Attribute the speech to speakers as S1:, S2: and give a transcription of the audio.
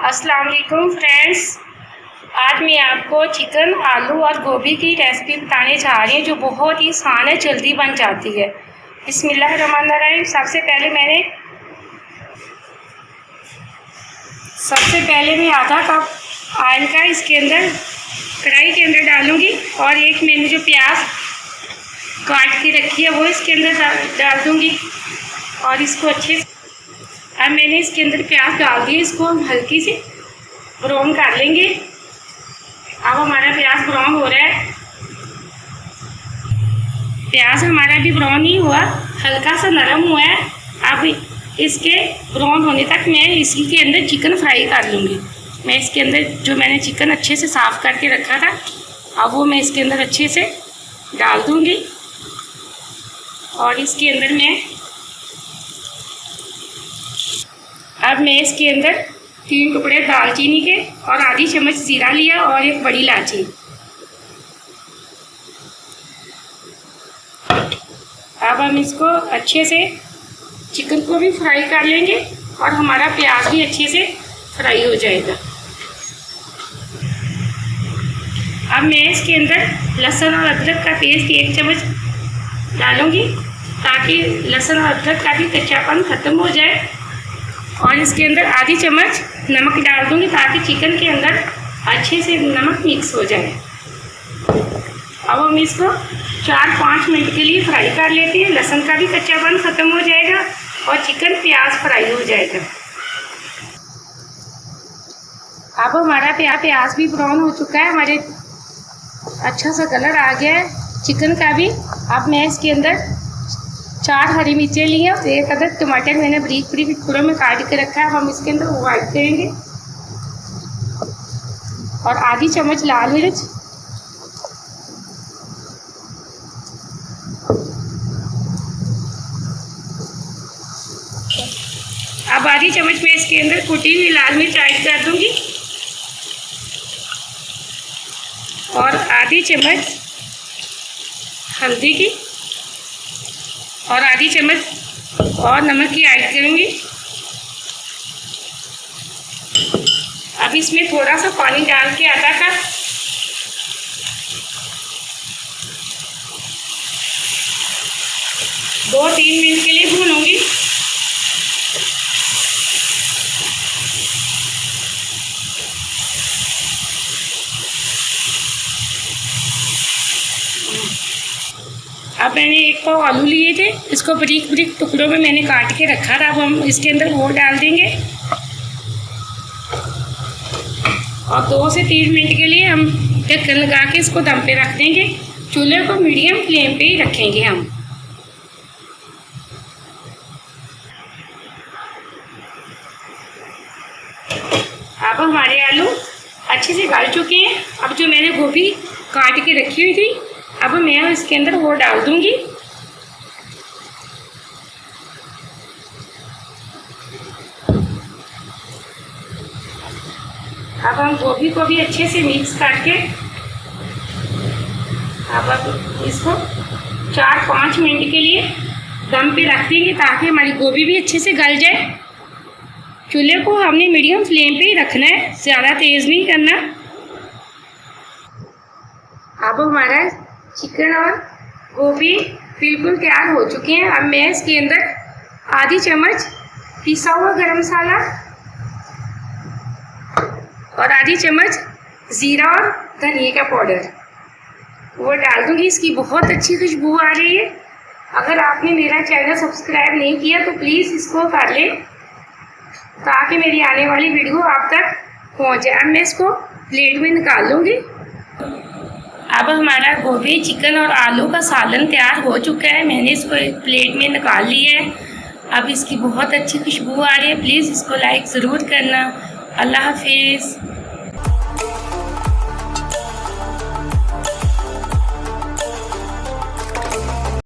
S1: अस्सलाम वालेकुम फ्रेंड्स, आज मैं आपको चिकन, आलू और गोभी की रेसिपी बताने जा रही हूँ जो बहुत ही आसान है, जल्दी बन जाती है। बिस्मिल्लाहिर्रहमानिर्रहीम। सबसे पहले मैं आधा कप ऑयल का इसके अंदर कढ़ाई के अंदर डालूँगी और एक मैंने जो प्याज काट के रखी है वो इसके अंदर डाल दूँगी और इसको अच्छे से अब मैंने इसके अंदर प्याज डाल दिए, इसको हम हल्की सी ब्राउन कर लेंगे। अब हमारा प्याज ब्राउन हो रहा है। प्याज हमारा भी ब्राउन ही हुआ, हल्का सा नरम हुआ है। अब इसके ब्राउन होने तक मैं इसी के अंदर चिकन फ्राई कर लूँगी। मैं इसके अंदर जो मैंने चिकन अच्छे से साफ़ करके रखा था, अब वो मैं इसके अंदर अच्छे से डाल दूँगी और इसके अंदर मैं इसके अंदर 3 टुकड़े दालचीनी के और आधी चम्मच जीरा लिया और एक बड़ी इलायची। अब हम इसको अच्छे से चिकन को भी फ्राई कर लेंगे और हमारा प्याज भी अच्छे से फ्राई हो जाएगा। अब मैं इसके अंदर लहसुन और अदरक का पेस्ट 1 चम्मच डालूंगी ताकि लहसुन और अदरक का भी कच्चापन ख़त्म हो जाए और इसके अंदर आधी चम्मच नमक डाल दूंगी ताकि चिकन के अंदर अच्छे से नमक मिक्स हो जाए। अब हम इसको 4-5 मिनट के लिए फ्राई कर लेते हैं। लहसुन का भी कच्चापन ख़त्म हो जाएगा और चिकन प्याज फ्राई हो जाएगा। अब हमारा प्याज भी ब्राउन हो चुका है, हमारे अच्छा सा कलर आ गया है चिकन का भी। अब मैं इसके अंदर 4 हरी मिर्चें ली हैं, 1 अदद टमाटर मैंने बारीक टुकड़ों में काट के रखा है। हम इसके अंदर वो ऐड करेंगे और आधी चम्मच लाल मिर्च, अब आधी चम्मच में इसके अंदर कुटी हुई लाल मिर्च ऐड कर दूंगी और आधी चम्मच हल्दी की और आधी चम्मच और नमक की ऐड करूँगी। अब इसमें थोड़ा सा पानी डाल के आधा कप दो 3 मिनट के लिए भूनूंगी। अब मैंने 1 पाव आलू लिए थे, इसको बारीक टुकड़ों में मैंने काट के रखा था। अब हम इसके अंदर वो डाल देंगे और 2 से 3 मिनट के लिए हम ढक्कन लगा के इसको दम पे रख देंगे। चूल्हे को मीडियम फ्लेम पे ही रखेंगे हम। अब हमारे आलू अच्छे से गल चुके हैं। अब जो मैंने गोभी काट के रखी हुई थी, अब मैं इसके अंदर वो डाल दूंगी। अब हम गोभी को भी अच्छे से मिक्स करके अब इसको 4-5 मिनट के लिए दम पे रख देंगे ताकि हमारी गोभी भी अच्छे से गल जाए। चूल्हे को हमने मीडियम फ्लेम पे ही रखना है, ज़्यादा तेज़ नहीं करना। अब हमारा चिकन और गोभी बिल्कुल तैयार हो चुके हैं। अब मैं इसके अंदर आधी चम्मच पिसा हुआ गरम मसाला और आधी चम्मच ज़ीरा और धनिया का पाउडर वो डाल दूँगी। इसकी बहुत अच्छी खुशबू आ रही है। अगर आपने मेरा चैनल सब्सक्राइब नहीं किया तो प्लीज़ इसको कर लें ताकि मेरी आने वाली वीडियो आप तक पहुँच जाए। अब मैं इसको प्लेट में निकाल लूँगी। अब हमारा गोभी, चिकन और आलू का सालन तैयार हो चुका है। मैंने इसको एक प्लेट में निकाल लिया है। अब इसकी बहुत अच्छी खुशबू आ रही है। प्लीज़ इसको लाइक ज़रूर करना। अल्लाह हाफिज़।